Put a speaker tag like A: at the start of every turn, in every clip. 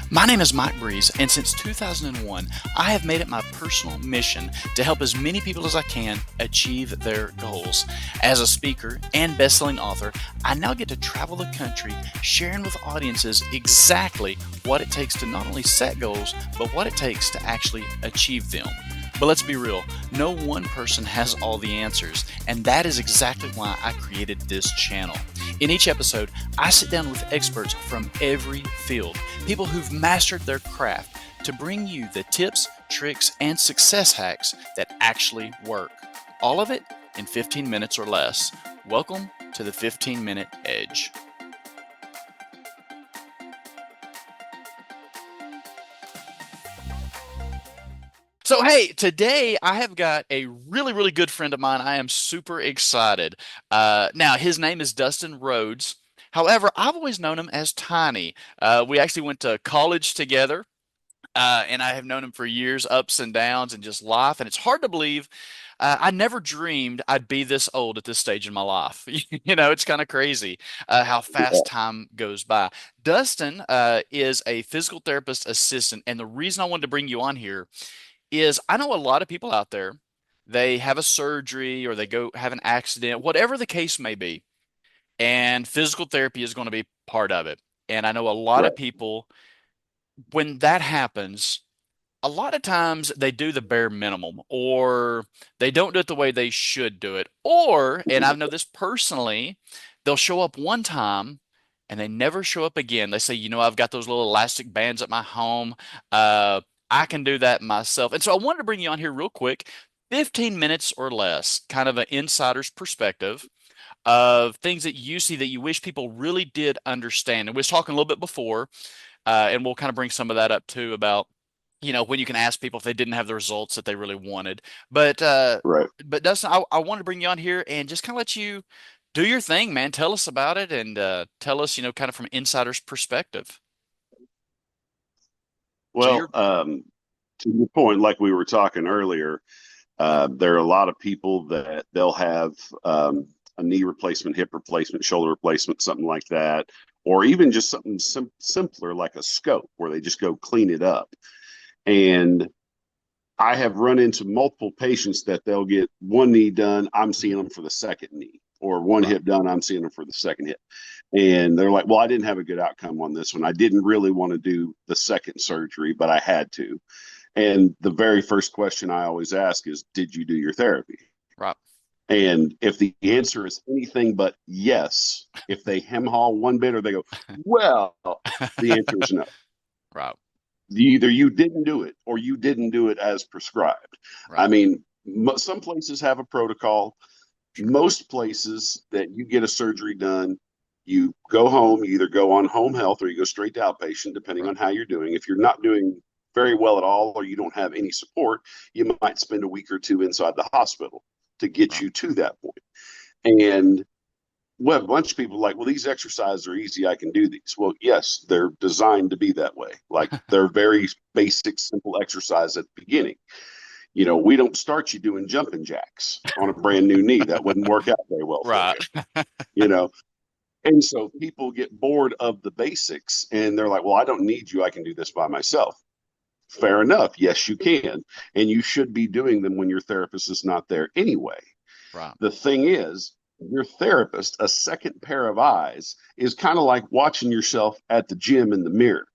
A: My name is Mike Breeze, and since 2001, I have made it my personal mission to help as many people as I can achieve their goals. As a speaker and best-selling author, I now get to travel the country sharing with audiences exactly what it takes to not only set goals, but what it takes to actually achieve them. But let's be real, no one person has all the answers, and that is exactly why I created this channel. In each episode, I sit down with experts from every field, people who've mastered their craft, to bring you the tips, tricks, and success hacks that actually work. All of it in 15 minutes or less. Welcome to the 15-Minute Edge. So, hey, today I have got a really good friend of mine. I am super excited. Now, his name is Dustin Rhoades. However, I've always known him as Tiny. We actually went to college together, and I have known him for years, ups and downs, and just life. And it's hard to believe I never dreamed I'd be this old at this stage in my life. It's kind of crazy how
B: Yeah,
A: fast time goes by. Dustin is a physical therapist assistant, and the reason I wanted to bring you on here is I know a lot of people out there, they have a surgery or they go have an accident, whatever the case may be, and physical therapy is going to be part of it. And I know a lot of
B: right.
A: people, when that happens, a lot of times they do the bare minimum or they don't do it the way they should do it. Or, and I know this personally, they'll show up one time and they never show up again. They say, I've got those little elastic bands at my home. I can do that myself. And so I wanted to bring you on here real quick, 15 minutes or less, kind of an insider's perspective of things that you see that you wish people really did understand. And we was talking a little bit before, and we'll kind of bring some of that up too about when you can ask people if they didn't have the results that they really wanted. But uh,
B: Right.
A: but Dustin, I want to bring you on here and just kind of let you do your thing, man. Tell us about it and tell us, kind of from an insider's perspective. So
B: Well, to your point, like we were talking earlier, there are a lot of people that they'll have a knee replacement, hip replacement, shoulder replacement, something like that, or even just something simpler like a scope where they just go clean it up. And I have run into multiple patients that they'll get one knee done, I'm seeing them for the second knee, or one
A: right,
B: hip done, I'm seeing them for the second hip. And they're like, well, I didn't have a good outcome on this one. I didn't really want to do the second surgery, but I had to. And the very first question I always ask is, did you do your therapy?
A: right,
B: And if the answer is anything but yes, if they hem haul one bit or they go, well, the answer is no.
A: right,
B: Either you didn't do it or you didn't do it as prescribed. I
A: right.
B: mean, some places have a protocol.
A: Sure.
B: Most places that you get a surgery done, you go home, you either go on home health or you go straight to outpatient, depending
A: Right,
B: on how you're doing. If you're not doing very well at all or you don't have any support, you might spend a week or two inside the hospital to get
A: right.
B: you to that point. And well, a bunch of people are like, well, these exercises are easy. I can do these. Well, yes, they're designed to be that way. Like they're very basic, simple exercise at the beginning. We don't start you doing jumping jacks on a brand new knee. That wouldn't work out very well for
A: Right.
B: you, you know. And so people get bored of the basics and they're like, well, I don't need you. I can do this by myself. Fair enough. Yes, you can. And you should be doing them when your therapist is not there anyway.
A: Right.
B: The thing is, your therapist, a second pair of eyes, is kind of like watching yourself at the gym in the mirror,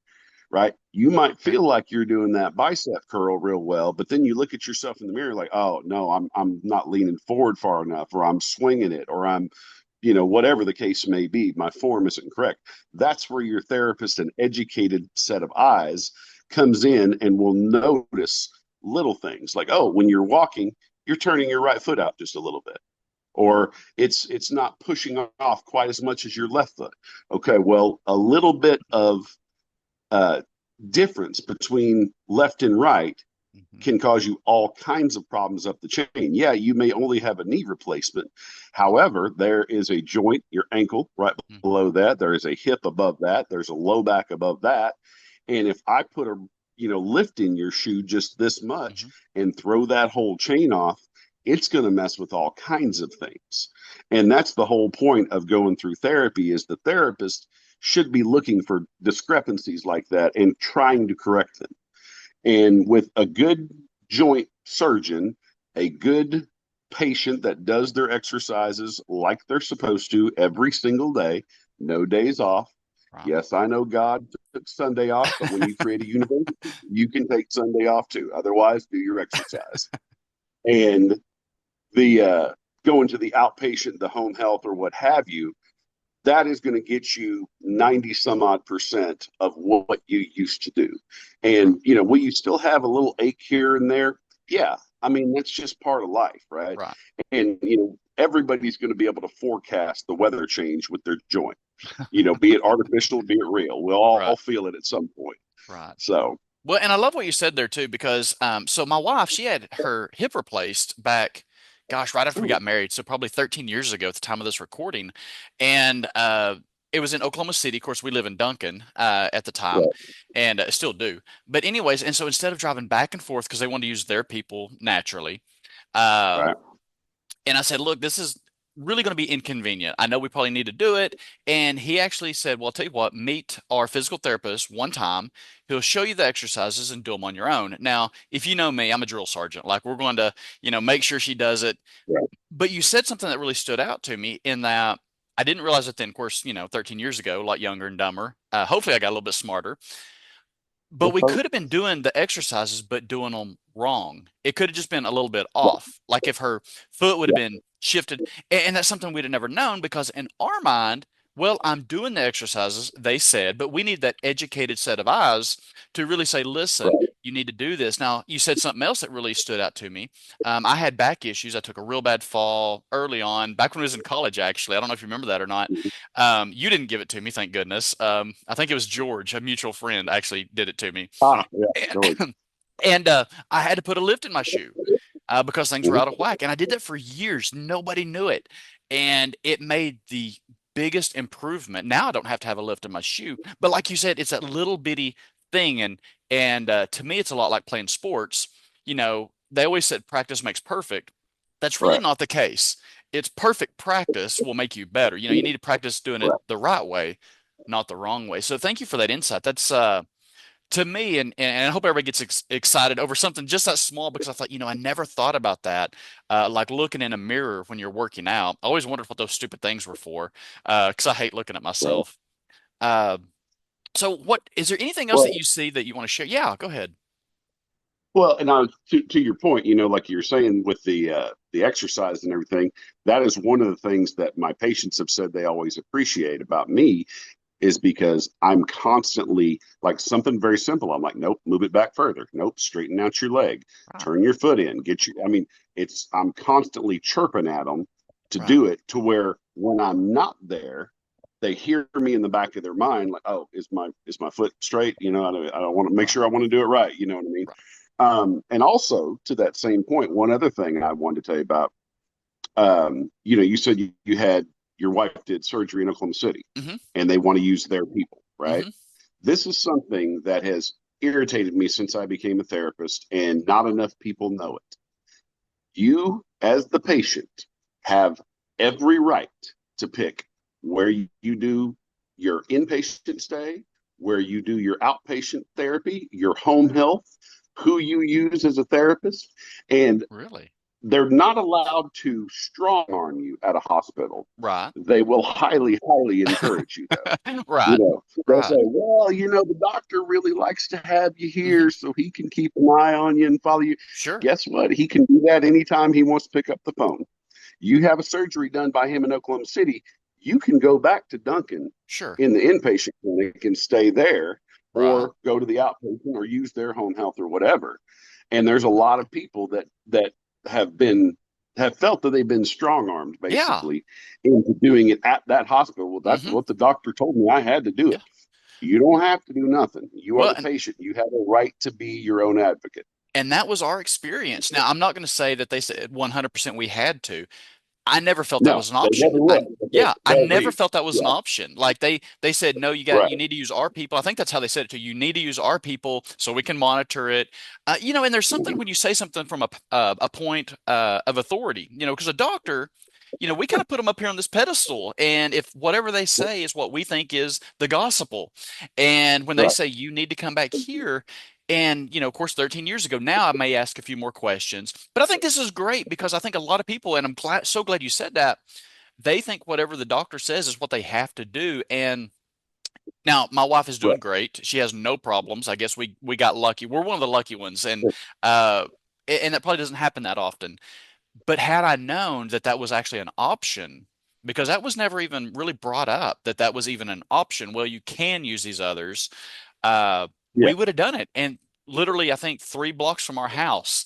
B: right? You might
A: Okay.
B: feel like you're doing that bicep curl real well, but then you look at yourself in the mirror like, oh no, I'm not leaning forward far enough, or I'm swinging it, or I'm, whatever the case may be, my form isn't correct. That's where your therapist, an educated set of eyes, comes in and will notice little things like, oh, when you're walking, you're turning your right foot out just a little bit, or it's not pushing off quite as much as your left foot. Okay, well, a little bit of uh, difference between left and right
A: Hmm.
B: can cause you all kinds of problems up the chain. Yeah, you may only have a knee replacement. However, there is a joint, your ankle, right
A: Hmm.
B: below that. There is a hip above that. There's a low back above that. And if I put a lift in your shoe just this much
A: Hmm.
B: and throw that whole chain off, it's going to mess with all kinds of things. And that's the whole point of going through therapy is the therapist should be looking for discrepancies like that and
A: Right.
B: trying to correct them. And with a good joint surgeon, a good patient that does their exercises like they're supposed to every single day, no days off.
A: Right.
B: Yes, I know God took Sunday off, but when you create a university, you can take Sunday off too. Otherwise, do your exercise. And the going to the outpatient, the home health, or what have you, that is going to get you 90 some odd percent of what you used to do.
A: Right.
B: And, will you still have a little ache here and there? Yeah. I mean, that's just part of life, right?
A: Right.
B: And, everybody's going to be able to forecast the weather change with their joint, be it artificial, be it real. We'll all
A: Right.
B: feel it at some point.
A: Right.
B: So,
A: Well, and I love what you said there too, because so my wife, she had her hip replaced back, gosh, right after we
B: ooh,
A: got married, so probably 13 years ago at the time of this recording, and it was in Oklahoma City. Of course, we live in Duncan at the time,
B: right,
A: and still do. But anyways, and so instead of driving back and forth because they wanted to use their people naturally, um,
B: right,
A: and I said, look, this is really going to be inconvenient. I know we probably need to do it. And he actually said, well, I'll tell you what, meet our physical therapist one time. He'll show you the exercises and do them on your own. Now, if you know me, I'm a drill sergeant. Like we're going to, make sure she does it.
B: right.
A: But you said something that really stood out to me in that I didn't realize it then, of course, 13 years ago, a lot younger and dumber. Hopefully I got a little bit smarter. But
B: Let's
A: we
B: hope.
A: could have been doing the exercises, but doing them wrong. It could have just been a little bit off. Like if her foot would have
B: Yeah,
A: been shifted. And that's something we'd have never known because in our mind, well, I'm doing the exercises, they said, but we need that educated set of eyes to really say, listen,
B: right.
A: you need to do this. Now, you said something else that really stood out to me. I had back issues. I took a real bad fall early on, back when I was in college, actually. I don't know if you remember that or not.
B: Mhm.
A: You didn't give it to me, thank goodness. I think it was George, a mutual friend, actually did it to me.
B: Ah, yeah, George.
A: And, and I had to put a lift in my shoe because things were out of
B: Mhm.
A: whack. And I did that for years. Nobody knew it. And it made the biggest improvement. Now I don't have to have a lift in my shoe. But like you said, it's that little bitty thing. And to me, it's a lot like playing sports. They always said practice makes perfect. That's really
B: Right,
A: not the case. It's perfect practice will make you better. You need to practice doing it
B: right.
A: the right way, not the wrong way. So thank you for that insight. That's to me, and I hope everybody gets excited over something just that small because I thought, I never thought about that. Like looking in a mirror when you're working out. I always wondered what those stupid things were for, because I hate looking at
B: Right.
A: myself. Uh, so, what is there anything else that
B: Well,
A: you see that you want to share? Yeah, go ahead.
B: Well, and to your point, like you're saying with the exercise and everything, that is one of the things that my patients have said they always appreciate about me is because I'm constantly like something very simple. I'm like, nope, move it back further. Nope, straighten out your leg,
A: Right,
B: turn your foot in, I mean, I'm constantly chirping at them to
A: right,
B: do it to where when I'm not there, they hear me in the back of their mind, like, oh, is my foot straight? I don't want to make
A: right,
B: sure I want to do it right. You know what I mean?
A: right.
B: And also to that same point, one other thing I wanted to tell you about, you said you had your wife did surgery in Oklahoma City
A: Mm-hmm.
B: and they want to use their people, right?
A: Mm-hmm.
B: This is something that has irritated me since I became a therapist, and not enough people know it. You, as the patient, have every right to pick where you do your inpatient stay, where you do your outpatient therapy, your home health, who you use as a therapist. And
A: Really?
B: they're not allowed to strong arm you at a hospital.
A: Right.
B: They will highly, highly encourage you, though.
A: Right.
B: They'll
A: Right.
B: say, well, the doctor really likes to have you
A: Mm-hmm.
B: here so he can keep an eye on you and follow you.
A: Sure.
B: Guess what? He can do that anytime he wants to pick up the phone. You have a surgery done by him in Oklahoma City, you can go back to Duncan
A: Sure.
B: in the inpatient clinic and stay there
A: Right.
B: or go to the outpatient or use their home health or whatever. And there's a lot of people that have been have felt that they've been strong armed
A: Yeah.
B: basically into doing it at that hospital. Well, that's
A: Mm-hmm.
B: what the doctor told me I had to do
A: Yeah.
B: it. You don't have to do nothing. You are
A: Well,
B: the patient. You have a right to be your own advocate.
A: and that was our experience. Now, I'm not going to say that they said 100% we had to. I never felt that
B: No,
A: was an
B: they
A: option.
B: never will.
A: Yeah, I
B: They'll
A: never
B: leave.
A: felt that was an
B: Yeah,
A: option. Like they said, no,
B: right,
A: you need to use our people. I think that's how they said it too. You need to use our people so we can monitor it. And there's something when you say something from a point of authority, because a doctor, we kind of put them up here on this pedestal, and if whatever they say is what we think is the gospel, and when they
B: right.
A: say you need to come back here. And, of course, 13 years ago, now I may ask a few more questions. But I think this is great because I think a lot of people, and so glad you said that, they think whatever the doctor says is what they have to do. And now my wife is
B: Right.
A: doing great. She has no problems. I guess we got lucky. We're one of the lucky ones. Uh, and that probably doesn't happen that often. But had I known that that was actually an option, because that was never even really brought up, that that was even an option. Well, you can use these others.
B: Yeah.
A: We would have done it. And literally, I think 3 blocks from our house,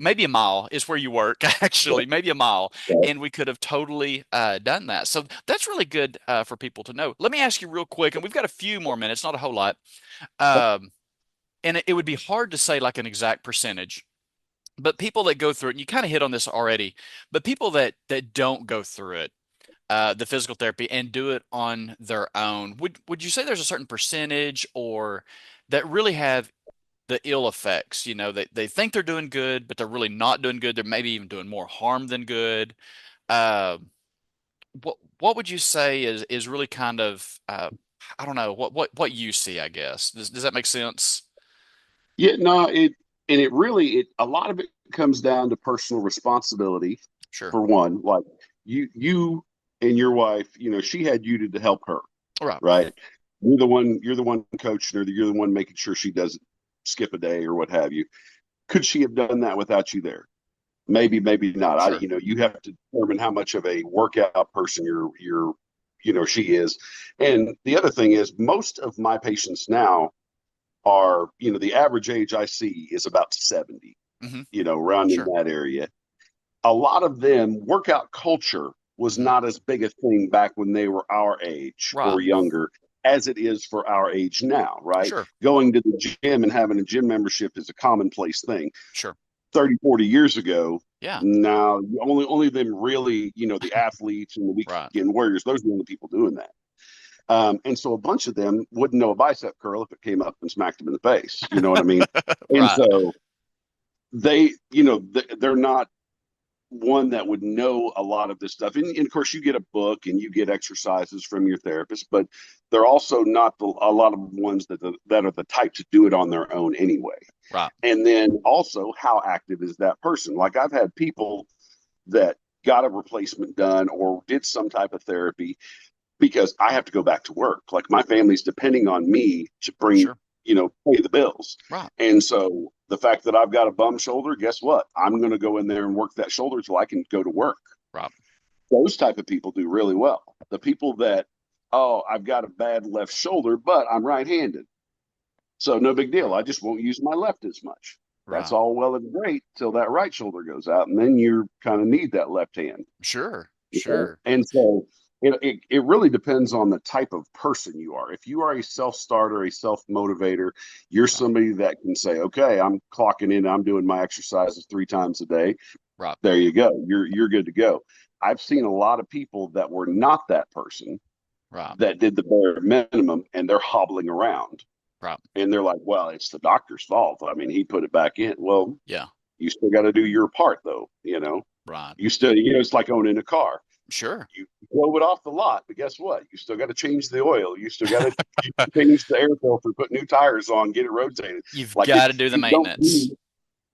A: maybe a mile is where you work, actually, maybe a mile.
B: Right.
A: And we could have totally done that. So that's really good for people to know. Let me ask you real quick, and we've got a few more minutes, not a whole lot. Um, and it would be hard to say like an exact percentage, but people that go through it, and you kind of hit on this already, but people that don't go through it, the physical therapy and do it on their own, would you say there's a certain percentage or that really have the ill effects? They think they're doing good, but they're really not doing good. They're maybe even doing more harm than good. Uh, what would you say is really kind of I don't know what you see, I guess. Does that make sense?
B: Yeah, no, it really it a lot of it comes down to personal responsibility
A: Sure.
B: for one. Like you and your wife, she had you to help her,
A: All right.
B: right? You're the one coaching her, you're the one making sure she doesn't skip a day or what have you. Could she have done that without you there? Maybe, maybe not.
A: Sure.
B: You have to determine how much of a workout person she is. And the other thing is most of my patients now are, the average age I see is about 70,
A: Hmm.
B: around in
A: Sure.
B: that area. A lot of them, workout culture was
A: Hmm.
B: not as big a thing back when they were our age
A: Right.
B: or younger as it is for our age now, right?
A: Sure.
B: Going to the gym and having a gym membership is a commonplace thing.
A: Sure.
B: 30, 40 years ago,
A: Yeah.
B: now only them really, the athletes and the
A: Right.
B: weekend warriors, those are the only people doing that. And so a bunch of them wouldn't know a bicep curl if it came up and smacked them in the face. You know what I mean? And
A: Right.
B: so they're not one that would know a lot of this stuff. And of course, you get a book and you get exercises from your therapist, but they're also not a lot of ones that are the type to do it on their own anyway.
A: Right.
B: And then also, how active is that person? Like I've had people that got a replacement done or did some type of therapy because I have to go back to work. Like my family's depending on me to bring,
A: Sure.
B: pay the bills.
A: Right.
B: And so the fact that I've got a bum shoulder, guess what? I'm going to go in there and work that shoulder till I can go to work.
A: Right.
B: Those type of people do really well. The people that, oh, I've got a bad left shoulder, but I'm right-handed. So no big deal.
A: Right.
B: I just won't use my left as much. That's
A: Right.
B: all well and great till that right shoulder goes out, and then you kind of need that left hand.
A: Sure. Sure.
B: And so it really depends on the type of person you are. If you are a self starter, a self motivator, you're
A: Right.
B: somebody that can say, okay, I'm clocking in, I'm doing my exercises 3 times a day.
A: Right.
B: There you go. You're good to go. I've seen a lot of people that were not that person
A: Right.
B: that did the bare minimum and they're hobbling around.
A: Right.
B: And they're like, well, it's the doctor's fault. I mean, he put it back in. Well,
A: Yeah.
B: you still got to do your part, though.
A: Right.
B: You still, it's like owning a car.
A: Sure.
B: You drove it off the lot, but guess what? You still got to change the oil. You still got to change the air filter, put new tires on, get it rotated.
A: You've
B: Like
A: got to do the maintenance.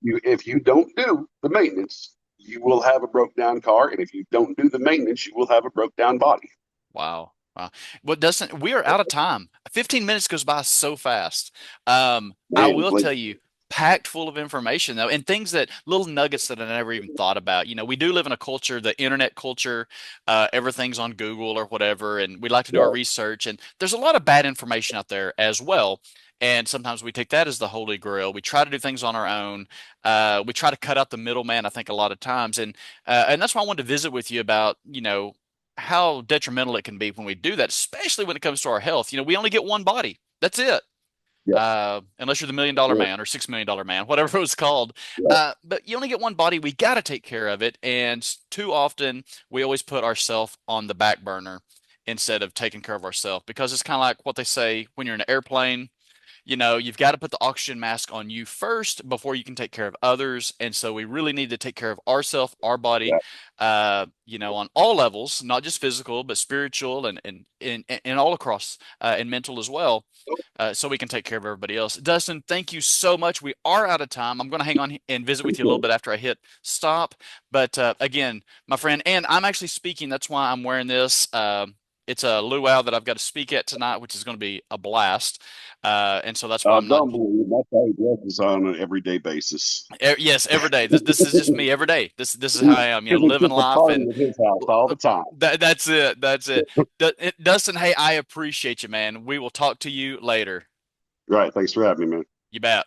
B: if you don't do the maintenance, you will have a broke down car, and if you don't do the maintenance, you will have a broke down body.
A: Wow. Wow. Well, Dustin, we are out of time. 15 minutes goes by so fast. I
B: Man,
A: will
B: like,
A: tell you, packed full of information though, and things that little nuggets that I never even thought about. We do live in a culture, the internet culture, everything's on Google or whatever, and we like to do our
B: right,
A: research, and there's a lot of bad information out there as well. And sometimes we take that as the holy grail. We try to do things on our own. We try to cut out the middleman, I think, a lot of times. And that's why I wanted to visit with you about, how detrimental it can be when we do that, especially when it comes to our health. We only get one body. That's it.
B: Yeah.
A: unless you're the $1 million
B: Right.
A: man or $6 million man, whatever it was called.
B: Right.
A: But you only get one body. We got to take care of it. And too often we always put ourselves on the back burner instead of taking care of ourselves, because it's kind of like what they say when you're in an airplane. You've got to put the oxygen mask on you first before you can take care of others. And so we really need to take care of ourselves, our body,
B: Yeah.
A: on all levels, not just physical, but spiritual and all across, and mental as well. So we can take care of everybody else. Dustin, thank you so much. We are out of time. I'm going to hang on and visit with you a little
B: Appreciate
A: bit after I hit stop. But again, my friend, and I'm actually speaking. That's why I'm wearing this. It's a luau that I've got to speak at tonight, which is going to be a blast. And so that's why I'm not.
B: Don't believe that's how he dresses on an everyday basis.
A: Yes, every day. This is just me every day. This is how I am.
B: Because it's
A: Living
B: just a
A: life,
B: party
A: and
B: at his house all the time.
A: that's it. That's it. Dustin, hey, I appreciate you, man. We will talk to you later.
B: Right. Thanks for having me, man.
A: You bet.